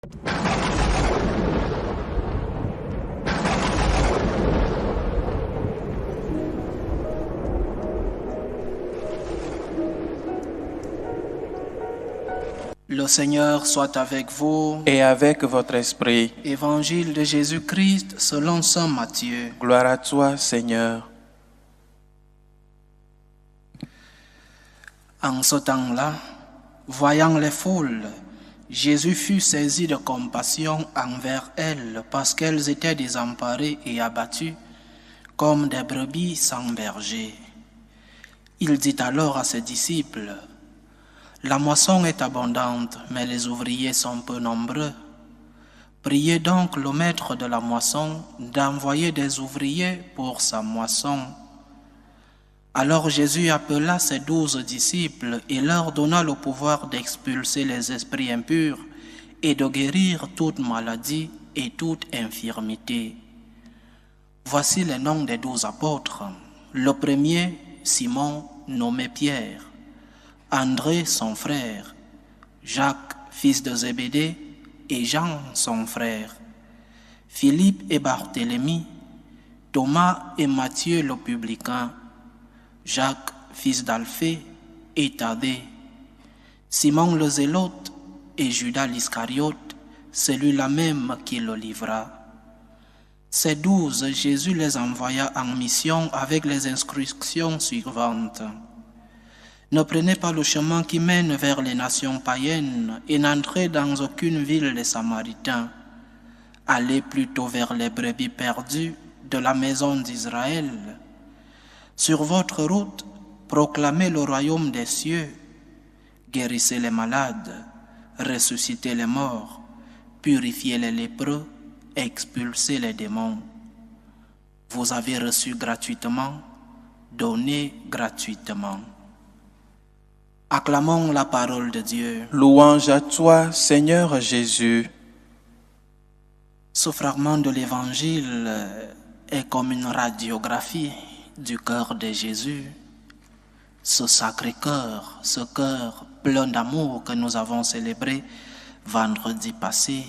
Le Seigneur soit avec vous. Et avec votre esprit. Évangile de Jésus-Christ selon saint Matthieu. Gloire à toi, Seigneur. En ce temps-là, voyant les foules, Jésus fut saisi de compassion envers elles parce qu'elles étaient désemparées et abattues comme des brebis sans berger. Il dit alors à ses disciples: La moisson est abondante, mais les ouvriers sont peu nombreux. Priez donc le maître de la moisson d'envoyer des ouvriers pour sa moisson. Alors Jésus appela ses 12 disciples et leur donna le pouvoir d'expulser les esprits impurs et de guérir toute maladie et toute infirmité. Voici les noms des 12 apôtres. Le premier, Simon, nommé Pierre. André, son frère, Jacques, fils de Zébédée, et Jean, son frère, Philippe et Barthélemy, Thomas et Matthieu le publicain, Jacques, fils d'Alphée, et Thaddée, Simon le Zélote et Judas l'Iscariote, celui-là même qui le livra. Ces 12, Jésus les envoya en mission avec les instructions suivantes. Ne prenez pas le chemin qui mène vers les nations païennes et n'entrez dans aucune ville des Samaritains. Allez plutôt vers les brebis perdues de la maison d'Israël. Sur votre route, proclamez le royaume des cieux. Guérissez les malades, ressuscitez les morts, purifiez les lépreux, expulsez les démons. Vous avez reçu gratuitement, donnez gratuitement. Acclamons la parole de Dieu. Louange à toi, Seigneur Jésus. Ce fragment de l'Évangile est comme une radiographie du cœur de Jésus. Ce sacré cœur, ce cœur plein d'amour que nous avons célébré vendredi passé.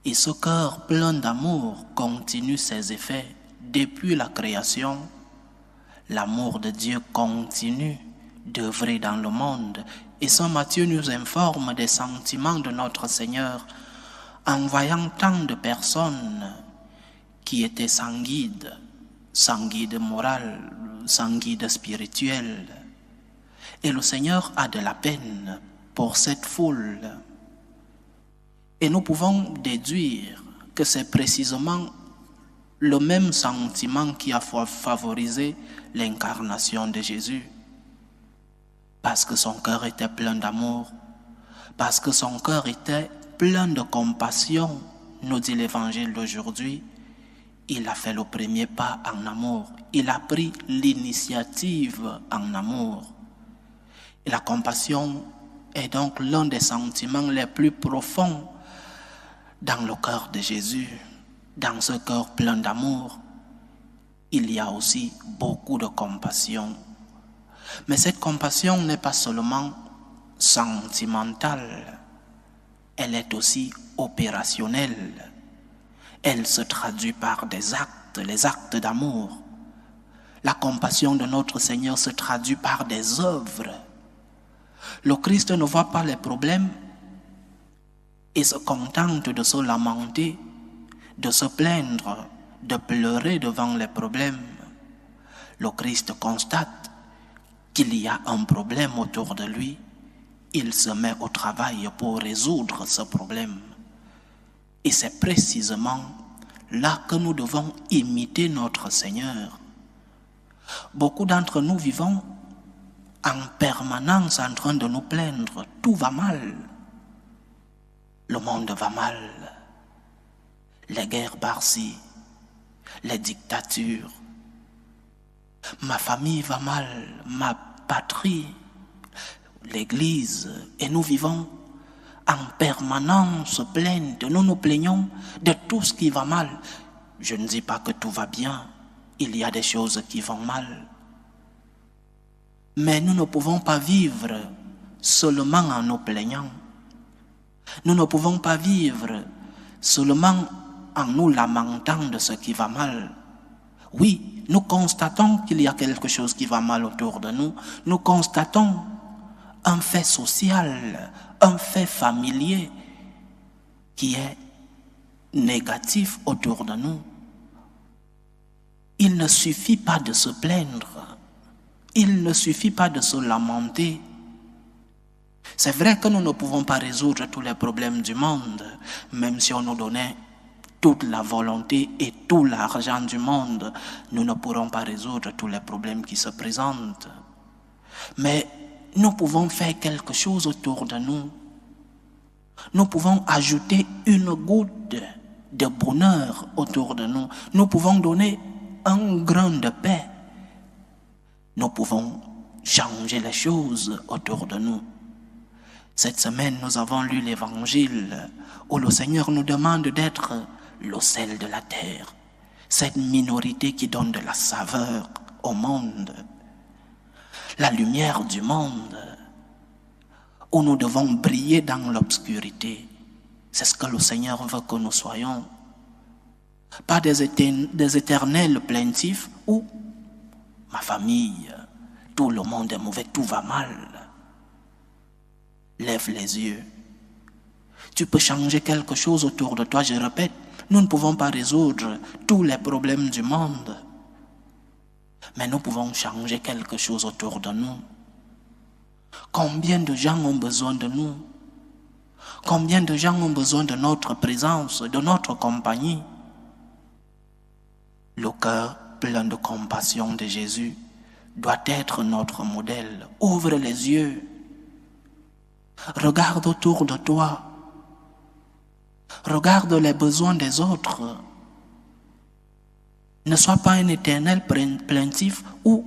Et ce cœur plein d'amour continue ses effets depuis la création. L'amour de Dieu continue d'œuvrer dans le monde. Et saint Matthieu nous informe des sentiments de notre Seigneur en voyant tant de personnes qui étaient sans guide moral, sans guide spirituel. Et le Seigneur a de la peine pour cette foule. Et nous pouvons déduire que c'est précisément le même sentiment qui a favorisé l'incarnation de Jésus. Parce que son cœur était plein d'amour, parce que son cœur était plein de compassion, nous dit l'Évangile d'aujourd'hui, il a fait le premier pas en amour. Il a pris l'initiative en amour. Et la compassion est donc l'un des sentiments les plus profonds dans le cœur de Jésus. Dans ce cœur plein d'amour, il y a aussi beaucoup de compassion. Mais cette compassion n'est pas seulement sentimentale, elle est aussi opérationnelle. Elle se traduit par des actes, les actes d'amour. La compassion de notre Seigneur se traduit par des œuvres. Le Christ ne voit pas les problèmes et se contente de se lamenter, de se plaindre, de pleurer devant les problèmes. Le Christ constate qu'il y a un problème autour de lui, il se met au travail pour résoudre ce problème. Et c'est précisément là que nous devons imiter notre Seigneur. Beaucoup d'entre nous vivons en permanence en train de nous plaindre. Tout va mal. Le monde va mal. Les guerres par-ci, les dictatures. Ma famille va mal, ma patrie, l'Église, et nous vivons en permanence plainte. Nous nous plaignons de tout ce qui va mal. Je ne dis pas que tout va bien, il y a des choses qui vont mal. Mais nous ne pouvons pas vivre seulement en nous plaignant. Nous ne pouvons pas vivre seulement en nous lamentant de ce qui va mal. Oui, nous constatons qu'il y a quelque chose qui va mal autour de nous. Nous constatons un fait social, un fait familier qui est négatif autour de nous. Il ne suffit pas de se plaindre. Il ne suffit pas de se lamenter. C'est vrai que nous ne pouvons pas résoudre tous les problèmes du monde, même si on nous donnait toute la volonté et tout l'argent du monde, nous ne pourrons pas résoudre tous les problèmes qui se présentent. Mais nous pouvons faire quelque chose autour de nous. Nous pouvons ajouter une goutte de bonheur autour de nous. Nous pouvons donner un grain de paix. Nous pouvons changer les choses autour de nous. Cette semaine, nous avons lu l'évangile où le Seigneur nous demande d'être le sel de la terre, cette minorité qui donne de la saveur au monde, la lumière du monde, où nous devons briller dans l'obscurité. C'est ce que le Seigneur veut que nous soyons. Pas des éternels plaintifs où ma famille, tout le monde est mauvais, tout va mal. Lève les yeux. Tu peux changer quelque chose autour de toi, je répète. Nous ne pouvons pas résoudre tous les problèmes du monde, mais nous pouvons changer quelque chose autour de nous. Combien de gens ont besoin de nous? Combien de gens ont besoin de notre présence, de notre compagnie? Le cœur plein de compassion de Jésus doit être notre modèle. Ouvre les yeux. Regarde autour de toi. Regarde les besoins des autres. Ne sois pas un éternel plaintif où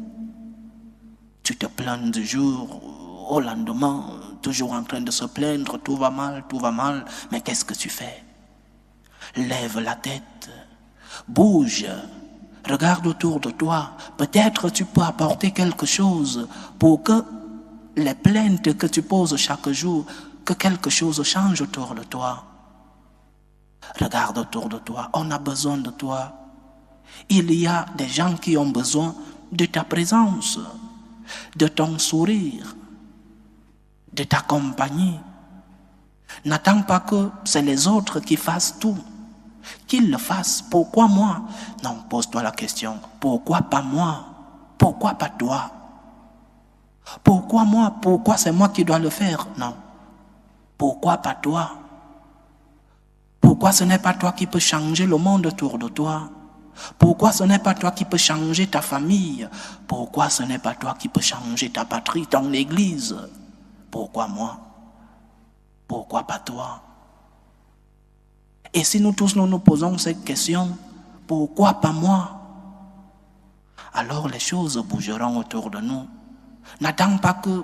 tu te plains du jour au lendemain, toujours en train de se plaindre, tout va mal, mais qu'est-ce que tu fais? Lève la tête, bouge, regarde autour de toi. Peut-être tu peux apporter quelque chose pour que les plaintes que tu poses chaque jour, que quelque chose change autour de toi. Regarde autour de toi, on a besoin de toi. Il y a des gens qui ont besoin de ta présence, de ton sourire, de ta compagnie. N'attends pas que c'est les autres qui fassent tout. Qu'ils le fassent. Pourquoi moi? Non, pose-toi la question. Pourquoi pas moi? Pourquoi pas toi? Pourquoi moi? Pourquoi c'est moi qui dois le faire? Non. Pourquoi pas toi? Pourquoi ce n'est pas toi qui peux changer le monde autour de toi? Pourquoi ce n'est pas toi qui peux changer ta famille? Pourquoi ce n'est pas toi qui peux changer ta patrie, ton église? Pourquoi moi? Pourquoi pas toi? Et si nous tous nous posons cette question, pourquoi pas moi? Alors les choses bougeront autour de nous. N'attends pas que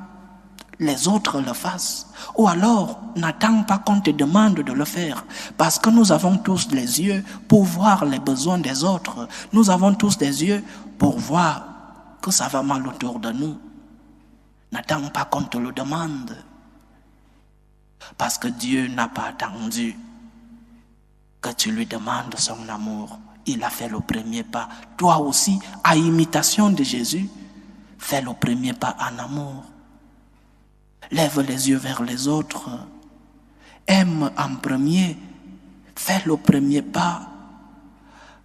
les autres le fassent. Ou alors, n'attends pas qu'on te demande de le faire. Parce que nous avons tous les yeux pour voir les besoins des autres. Nous avons tous les yeux pour voir que ça va mal autour de nous. N'attends pas qu'on te le demande. Parce que Dieu n'a pas attendu que tu lui demandes son amour. Il a fait le premier pas. Toi aussi, à imitation de Jésus, fais le premier pas en amour. Lève les yeux vers les autres. Aime en premier. Fais le premier pas.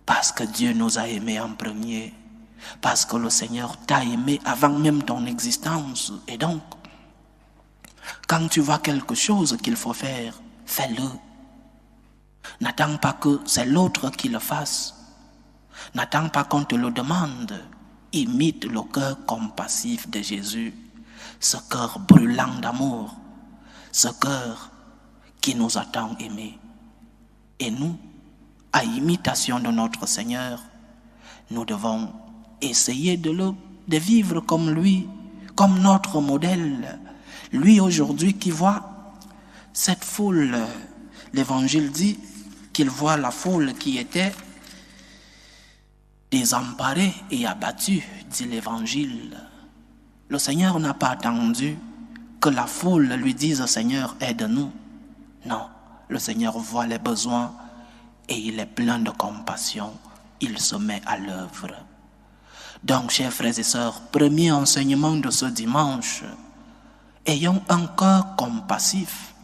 Parce que Dieu nous a aimés en premier. Parce que le Seigneur t'a aimé avant même ton existence. Et donc, quand tu vois quelque chose qu'il faut faire, fais-le. N'attends pas que c'est l'autre qui le fasse. N'attends pas qu'on te le demande. Imite le cœur compassif de Jésus. Ce cœur brûlant d'amour, ce cœur qui nous a tant aimés. Et nous, à imitation de notre Seigneur, nous devons essayer de vivre comme lui, comme notre modèle. Lui aujourd'hui qui voit cette foule, l'Évangile dit qu'il voit la foule qui était désemparée et abattue, dit l'Évangile. Le Seigneur n'a pas attendu que la foule lui dise « Seigneur, aide-nous ». Non, le Seigneur voit les besoins et il est plein de compassion. Il se met à l'œuvre. Donc, chers frères et sœurs, premier enseignement de ce dimanche, ayons un cœur compassif,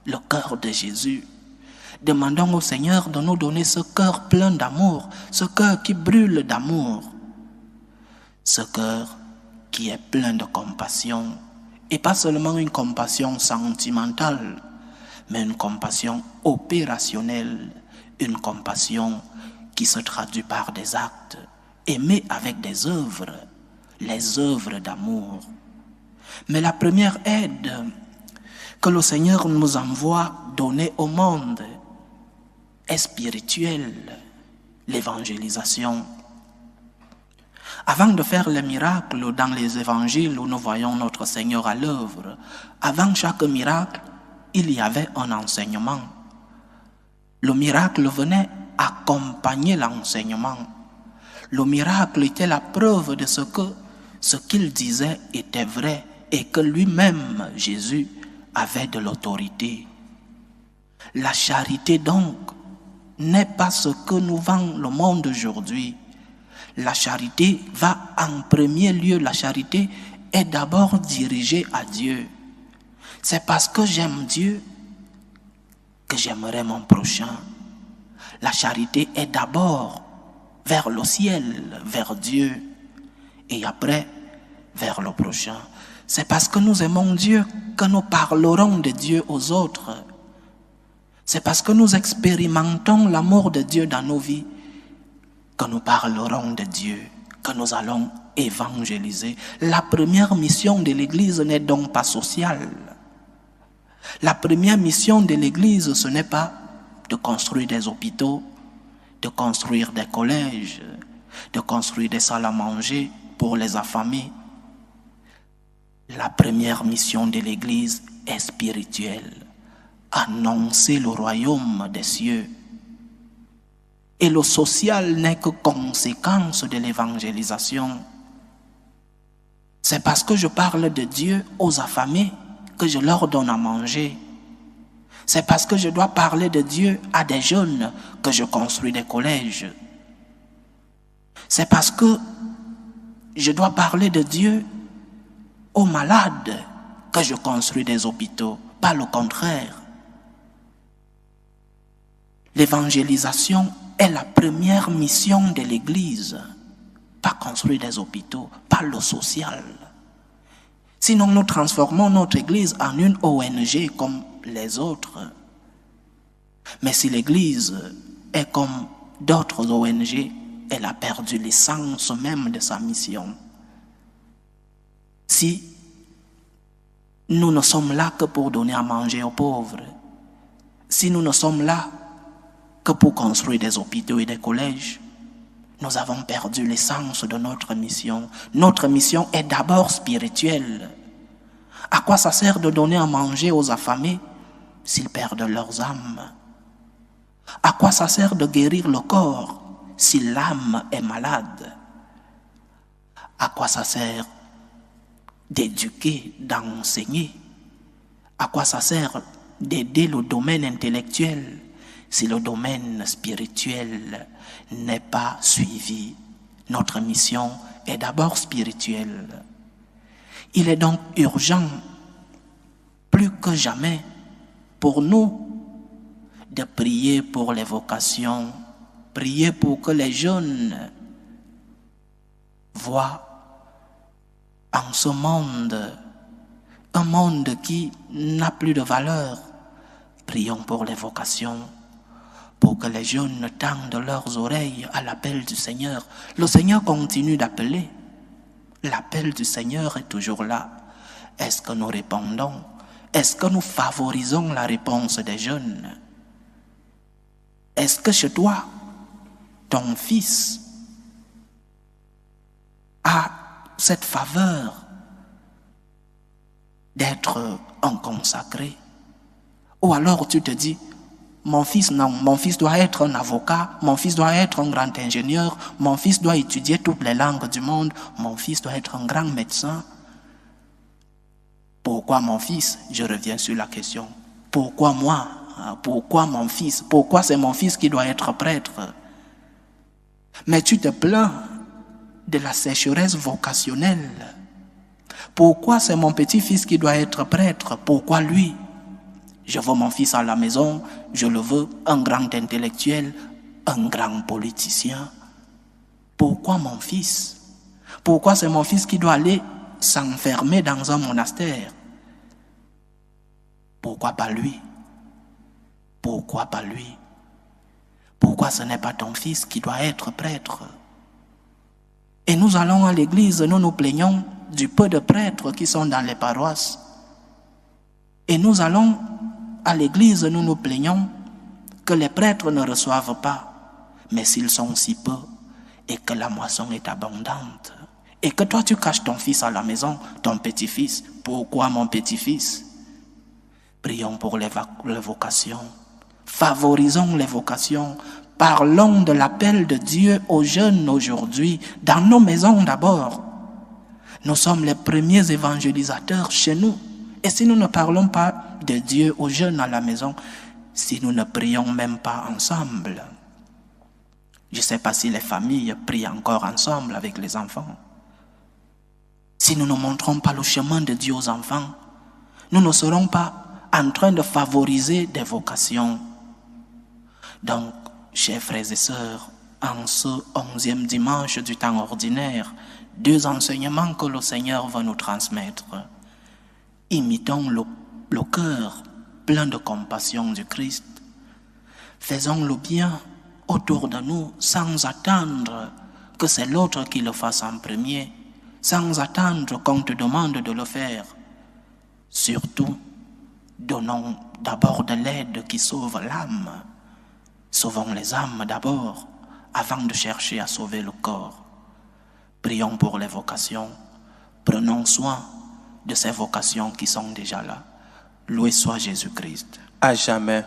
le cœur de Jésus. Demandons au Seigneur de nous donner ce cœur plein d'amour, ce cœur qui brûle d'amour, ce cœur qui est plein de compassion, et pas seulement une compassion sentimentale, mais une compassion opérationnelle, une compassion qui se traduit par des actes, aimer avec des œuvres, les œuvres d'amour. Mais la première aide que le Seigneur nous envoie donner au monde est spirituelle, l'évangélisation. Avant de faire les miracles dans les évangiles où nous voyons notre Seigneur à l'œuvre, avant chaque miracle, il y avait un enseignement. Le miracle venait accompagner l'enseignement. Le miracle était la preuve de ce qu'il disait était vrai et que lui-même, Jésus, avait de l'autorité. La charité donc n'est pas ce que nous vend le monde aujourd'hui. La charité va en premier lieu, la charité est d'abord dirigée à Dieu. C'est parce que j'aime Dieu que j'aimerai mon prochain. La charité est d'abord vers le ciel, vers Dieu, et après vers le prochain. C'est parce que nous aimons Dieu que nous parlerons de Dieu aux autres. C'est parce que nous expérimentons l'amour de Dieu dans nos vies que nous parlerons de Dieu, que nous allons évangéliser. La première mission de l'Église n'est donc pas sociale. La première mission de l'Église, ce n'est pas de construire des hôpitaux, de construire des collèges, de construire des salles à manger pour les affamés. La première mission de l'Église est spirituelle. Annoncer le royaume des cieux. Et le social n'est que conséquence de l'évangélisation. C'est parce que je parle de Dieu aux affamés que je leur donne à manger. C'est parce que je dois parler de Dieu à des jeunes que je construis des collèges. C'est parce que je dois parler de Dieu aux malades que je construis des hôpitaux, pas le contraire. L'évangélisation est la première mission de l'Église, pas construire des hôpitaux, pas le social. Sinon, nous transformons notre Église en une ONG comme les autres. Mais si l'Église est comme d'autres ONG, elle a perdu l'essence même de sa mission. Si nous ne sommes là que pour donner à manger aux pauvres, si nous ne sommes là que pour construire des hôpitaux et des collèges, nous avons perdu l'essence de notre mission. Notre mission est d'abord spirituelle. À quoi ça sert de donner à manger aux affamés s'ils perdent leurs âmes? À quoi ça sert de guérir le corps si l'âme est malade? À quoi ça sert d'éduquer, d'enseigner? À quoi ça sert d'aider le domaine intellectuel si le domaine spirituel n'est pas suivi? Notre mission est d'abord spirituelle. Il est donc urgent, plus que jamais, pour nous de prier pour les vocations, prier pour que les jeunes voient en ce monde, un monde qui n'a plus de valeur. Prions pour les vocations, pour que les jeunes tendent leurs oreilles à l'appel du Seigneur. Le Seigneur continue d'appeler. L'appel du Seigneur est toujours là. Est-ce que nous répondons? Est-ce que nous favorisons la réponse des jeunes? Est-ce que chez toi, ton fils a cette faveur d'être un consacré? Ou alors tu te dis, mon fils, non, mon fils doit être un avocat, mon fils doit être un grand ingénieur, mon fils doit étudier toutes les langues du monde, mon fils doit être un grand médecin. Pourquoi mon fils? Je reviens sur la question. Pourquoi moi? Pourquoi mon fils? Pourquoi c'est mon fils qui doit être prêtre? Mais tu te plains de la sécheresse vocationnelle. Pourquoi c'est mon petit-fils qui doit être prêtre? Pourquoi lui? Je veux mon fils à la maison, je le veux un grand intellectuel, un grand politicien. Pourquoi mon fils? Pourquoi c'est mon fils qui doit aller s'enfermer dans un monastère? Pourquoi pas lui? Pourquoi pas lui? Pourquoi ce n'est pas ton fils qui doit être prêtre? Et nous allons à l'église, nous nous plaignons du peu de prêtres qui sont dans les paroisses. Et nous allons à l'église, nous nous plaignons que les prêtres ne reçoivent pas. Mais s'ils sont si peu et que la moisson est abondante, et que toi tu caches ton fils à la maison, ton petit-fils, pourquoi mon petit-fils? Prions pour les vocations. Favorisons les vocations. Parlons de l'appel de Dieu aux jeunes aujourd'hui, dans nos maisons d'abord. Nous sommes les premiers évangélisateurs chez nous. Et si nous ne parlons pas de Dieu aux jeunes à la maison, si nous ne prions même pas ensemble, je ne sais pas si les familles prient encore ensemble avec les enfants. Si nous ne montrons pas le chemin de Dieu aux enfants, nous ne serons pas en train de favoriser des vocations. Donc, chers frères et sœurs, en ce 11e dimanche du temps ordinaire, 2 enseignements que le Seigneur va nous transmettre. Imitons le cœur plein de compassion du Christ. Faisons le bien autour de nous sans attendre que c'est l'autre qui le fasse en premier, sans attendre qu'on te demande de le faire. Surtout, donnons d'abord de l'aide qui sauve l'âme. Sauvons les âmes d'abord, avant de chercher à sauver le corps. Prions pour les vocations. Prenons soin de ces vocations qui sont déjà là. Loué soit Jésus-Christ. À jamais.